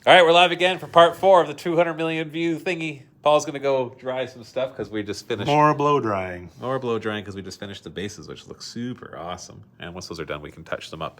All right, we're live again for part 4 of the 200 million view thingy. Paul's going to go dry some stuff because we just finished. More blow drying. More blow drying because we just finished the bases, which look super awesome. And once those are done, we can touch them up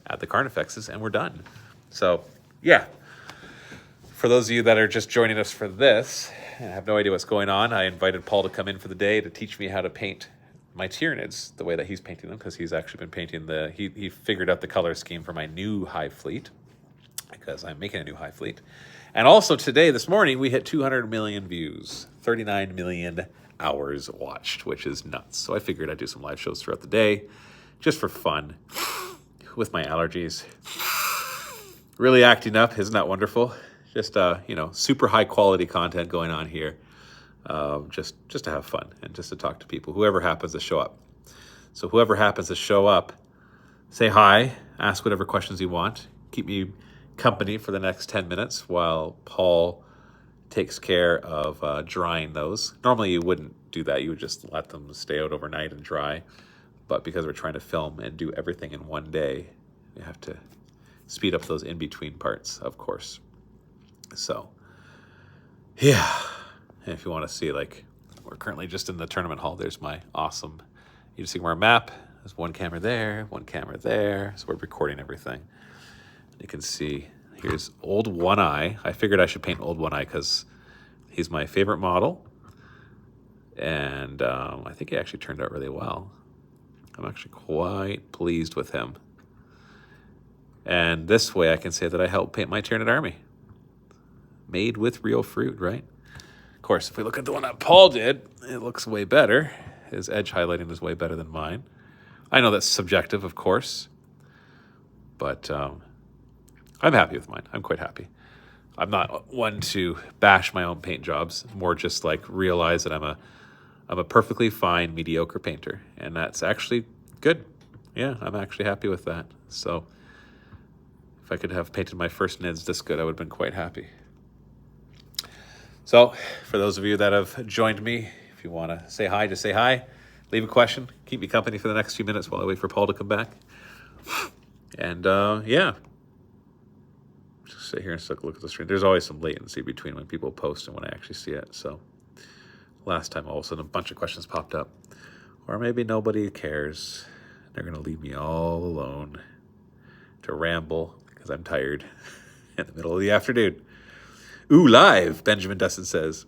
at the Carnifexes, and we're done. So, yeah. For those of you that are just joining us for this and have no idea what's going on, I invited Paul to come in for the day to teach me how to paint my Tyranids the way that he's painting them, because he's actually been painting he figured out the color scheme for my new Hive Fleet, because I'm making a new Hive Fleet. And also today, this morning, we hit 200 million views, 39 million hours watched, which is nuts. So I figured I'd do some live shows throughout the day, just for fun, with my allergies. Really acting up, isn't that wonderful? Just, super high quality content going on here. Just to have fun and just to talk to people, whoever happens to show up. So whoever happens to show up, say hi, ask whatever questions you want, keep me company for the next 10 minutes while Paul takes care of drying those. Normally you wouldn't do that. You would just let them stay out overnight and dry. But because we're trying to film and do everything in one day, you have to speed up those in-between parts, of course. So, yeah. And if you want to see, like, we're currently just in the tournament hall. There's my awesome Age of Sigmar map. There's one camera there, one camera there. So we're recording everything. You can see here's Old One Eye. I figured I should paint Old One Eye because he's my favorite model. And I think he actually turned out really well. I'm actually quite pleased with him. And this way I can say that I helped paint my Tyranid army. Made with real fruit, right? Of course, if we look at the one that Paul did, it looks way better. His edge highlighting is way better than mine. I know that's subjective, of course. But I'm happy with mine. I'm quite happy. I'm not one to bash my own paint jobs, more just like realize that I'm a perfectly fine, mediocre painter. And that's actually good. Yeah, I'm actually happy with that. So if I could have painted my first Nids this good, I would have been quite happy. So for those of you that have joined me, if you want to say hi, just say hi. Leave a question. Keep me company for the next few minutes while I wait for Paul to come back. And yeah. Just sit here and look at the screen. There's always some latency between when people post and when I actually see it. So last time, all of a sudden, a bunch of questions popped up. Or maybe nobody cares. They're going to leave me all alone to ramble because I'm tired in the middle of the afternoon. Ooh, live, Benjamin Dustin says.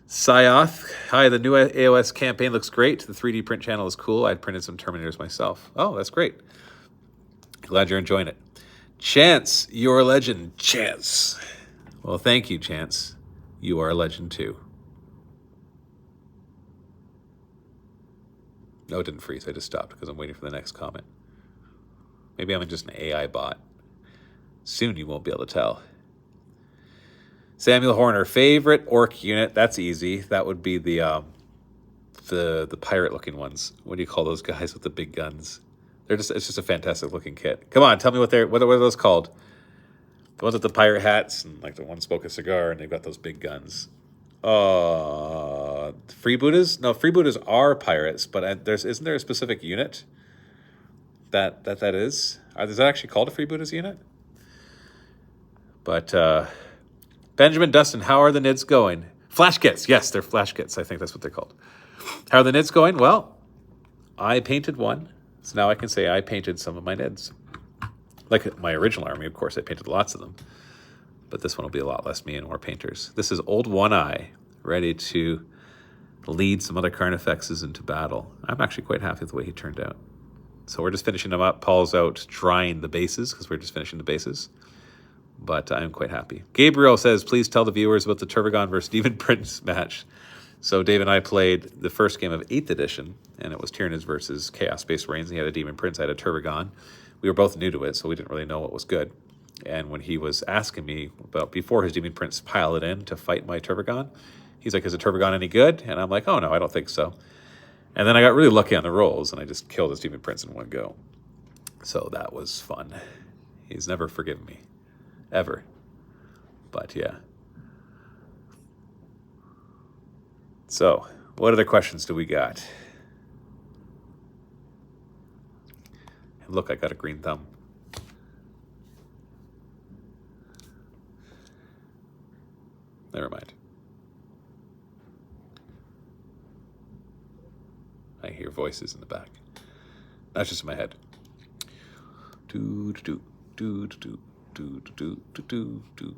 Syoth, hi, the new AOS campaign looks great. The 3D print channel is cool. I printed some Terminators myself. Oh, that's great. Glad you're enjoying it. Chance, you're a legend. Chance. Well, thank you, Chance. You are a legend, too. No, it didn't freeze. I just stopped because I'm waiting for the next comment. Maybe I'm just an AI bot. Soon you won't be able to tell. Samuel Horner, favorite orc unit. That's easy. That would be the pirate-looking ones. What do you call those guys with the big guns? It's just a fantastic looking kit. Come on, tell me what are those called? The ones with the pirate hats and like the one smoke a cigar and they've got those big guns. Freebooters? No, freebooters are pirates, but isn't there a specific unit that is? Is that actually called a freebooters unit? But Benjamin Dustin, how are the Nids going? Flash kits. Yes, they're flash kits. I think that's what they're called. How are the Nids going? Well, I painted one. So now I can say I painted some of my Nids. Like my original army, of course, I painted lots of them. But this one will be a lot less me and more painters. This is Old One Eye, ready to lead some other Carnifexes into battle. I'm actually quite happy with the way he turned out. So we're just finishing them up. Paul's out drying the bases because we're just finishing the bases. But I'm quite happy. Gabriel says, please tell the viewers about the Turvagon versus Demon Prince match. So Dave and I played the first game of 8th edition, and it was Tyranids versus Chaos Space Marines. He had a Demon Prince, I had a Turvagon. We were both new to it, so we didn't really know what was good. And when he was asking me about before his Demon Prince piled in to fight my Turvagon, he's like, is the Turvagon any good? And I'm like, oh, no, I don't think so. And then I got really lucky on the rolls, and I just killed his Demon Prince in one go. So that was fun. He's never forgiven me. Ever. But yeah. So, what other questions do we got? And look, I got a green thumb. never mind. I hear voices in the back. That's just in my head. Do do do do do do do do do.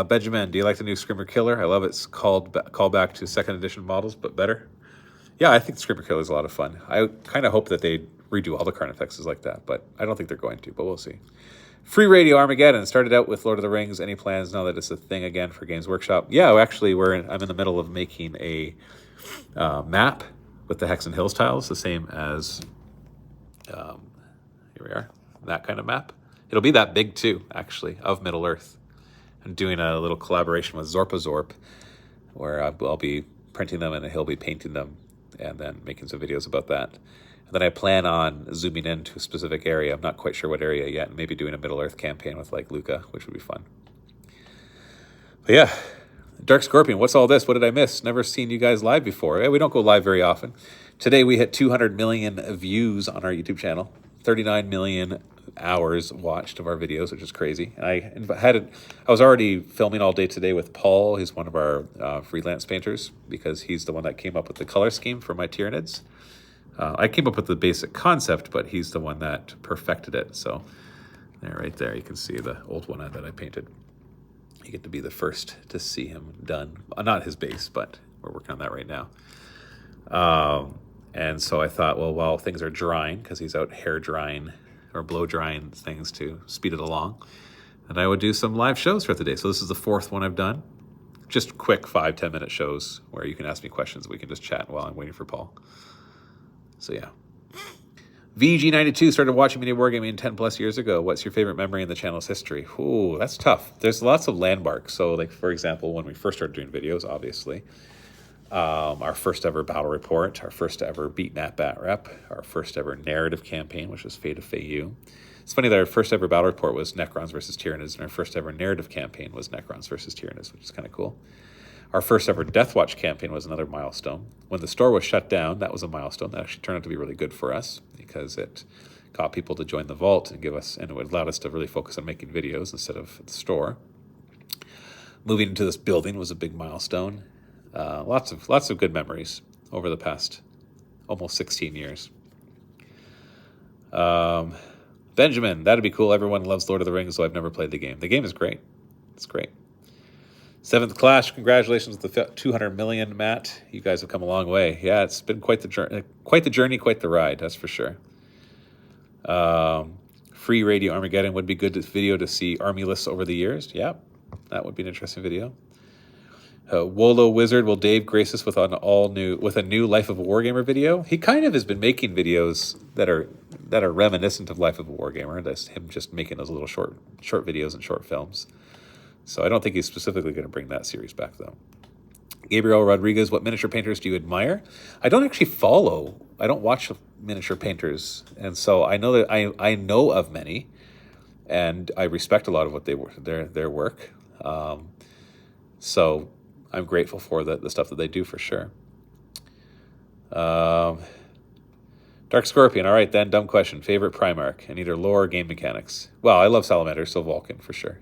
Benjamin, do you like the new Screamer Killer? I love it's called call back to second edition models, but better. Yeah, I think Screamer Killer is a lot of fun. I kind of hope that they redo all the Carnifexes like that, but I don't think they're going to, but we'll see. Free Radio Armageddon started out with Lord of the Rings. Any plans now that it's a thing again for Games Workshop? Yeah, actually, I'm in the middle of making a map with the Hex and Hills tiles, the same as here we are, that kind of map. It'll be that big too, actually, of Middle Earth. I'm doing a little collaboration with Zorp, where I'll be printing them and he'll be painting them, and then making some videos about that. And then I plan on zooming into a specific area. I'm not quite sure what area yet, and maybe doing a Middle Earth campaign with like Luca, which would be fun. But yeah, Dark Scorpion, what's all this? What did I miss? Never seen you guys live before. Yeah, we don't go live very often. Today we hit 200 million views on our YouTube channel, 39 million hours watched of our videos, which is crazy. I was already filming all day today with Paul. He's one of our freelance painters, because he's the one that came up with the color scheme for my Tyranids. I came up with the basic concept, but he's the one that perfected it. So there, right there, you can see the old one that I painted. You get to be the first to see him done. Not his base, but we're working on that right now. And so I thought, well, while things are drying, because he's out hair drying or blow drying things to speed it along, and I would do some live shows throughout the day. So this is the fourth one I've done. Just quick 5-10 minute shows where you can ask me questions. We can just chat while I'm waiting for Paul. So yeah. VG92 started watching MiniWarGaming 10 plus years ago. What's your favorite memory in the channel's history? Ooh, that's tough. There's lots of landmarks. So like, for example, when we first started doing videos, obviously, our first ever battle report, our first ever beat Matt Bat Rep, our first ever narrative campaign, which was Fate of Fayu. It's funny that our first ever battle report was Necrons versus Tyranids, and our first ever narrative campaign was Necrons versus Tyranids, which is kind of cool. Our first ever Deathwatch campaign was another milestone. When the store was shut down, that was a milestone. That actually turned out to be really good for us, because it got people to join the vault and it allowed us to really focus on making videos instead of the store. Moving into this building was a big milestone. Lots of good memories over the past almost 16 years. Benjamin, that'd be cool. Everyone loves Lord of the Rings, though I've never played the game. The game is great. It's great. Seventh Clash, congratulations with the 200 million, Matt. You guys have come a long way. Yeah, it's been quite the journey, quite the ride, that's for sure. Free Radio Armageddon would be good video to see army lists over the years. Yeah, that would be an interesting video. Wolo Wizard, will Dave grace us with a new Life of a Wargamer video? He kind of has been making videos that are reminiscent of Life of a Wargamer. That's him just making those little short videos and short films. So I don't think he's specifically going to bring that series back, though. Gabriel Rodriguez, what miniature painters do you admire? I don't actually I don't watch miniature painters, and so I know that I know of many, and I respect a lot of what their work. So I'm grateful for the stuff that they do, for sure. Dark Scorpion, all right then, dumb question. Favorite Primarch, and either lore or game mechanics? Well, I love Salamander, so Vulcan, for sure.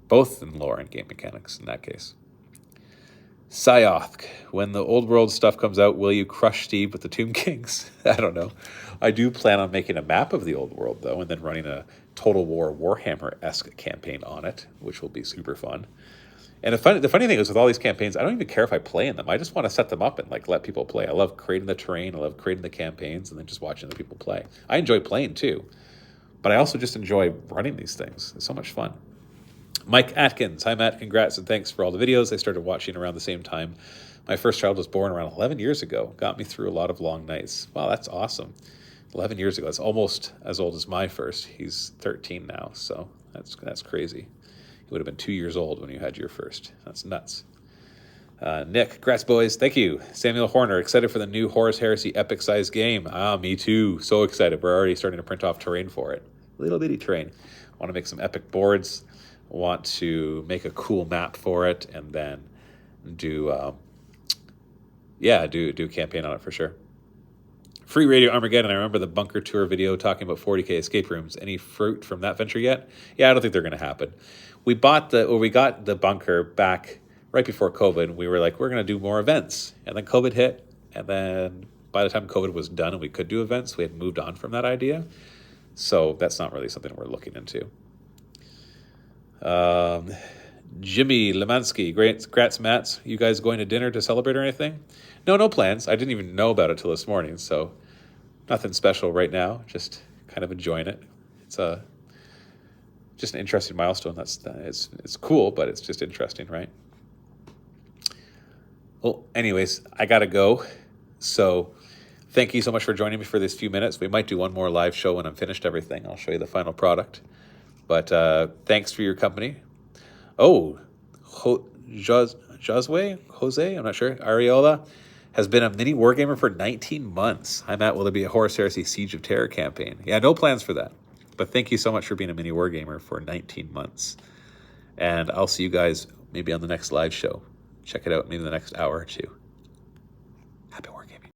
Both in lore and game mechanics, in that case. Syoth, when the old world stuff comes out, will you crush Steve with the Tomb Kings? I don't know. I do plan on making a map of the old world, though, and then running a Total War Warhammer-esque campaign on it, which will be super fun. And the funny thing is, with all these campaigns, I don't even care if I play in them. I just want to set them up and let people play. I love creating the terrain. I love creating the campaigns, and then just watching the people play. I enjoy playing, too. But I also just enjoy running these things. It's so much fun. Mike Atkins, hi Matt, congrats and thanks for all the videos. I started watching around the same time. My first child was born around 11 years ago. Got me through a lot of long nights. Wow, that's awesome. 11 years ago, that's almost as old as my first. He's 13 now, so that's crazy. He would have been 2 years old when you had your first. That's nuts. Nick, congrats boys, thank you. Samuel Horner, excited for the new Horus Heresy epic size game. Me too, so excited. We're already starting to print off terrain for it. Little bitty terrain. I want to make some epic boards. Want to make a cool map for it, and then do a campaign on it for sure. Free Radio Armageddon. I remember the bunker tour video talking about 40K escape rooms. Any fruit from that venture yet? Yeah, I don't think they're going to happen. We got the bunker back right before COVID. We were like, we're going to do more events. And then COVID hit. And then by the time COVID was done and we could do events, we had moved on from that idea. So that's not really something we're looking into. Jimmy Lemansky, Grats Mats, you guys going to dinner to celebrate or anything? No plans. I didn't even know about it till this morning, so nothing special right now. Just kind of enjoying it. It's just an interesting milestone. It's cool, but it's just interesting, right? Well, anyways, I gotta go. So thank you so much for joining me for these few minutes. We might do one more live show when I'm finished everything. I'll show you the final product. But thanks for your company. Oh, Jose, I'm not sure. Ariola has been a mini wargamer for 19 months. I'm at Will There Be a Horus Heresy Siege of Terror campaign. Yeah, no plans for that. But thank you so much for being a mini wargamer for 19 months. And I'll see you guys maybe on the next live show. Check it out maybe in the next hour or two. Happy wargaming.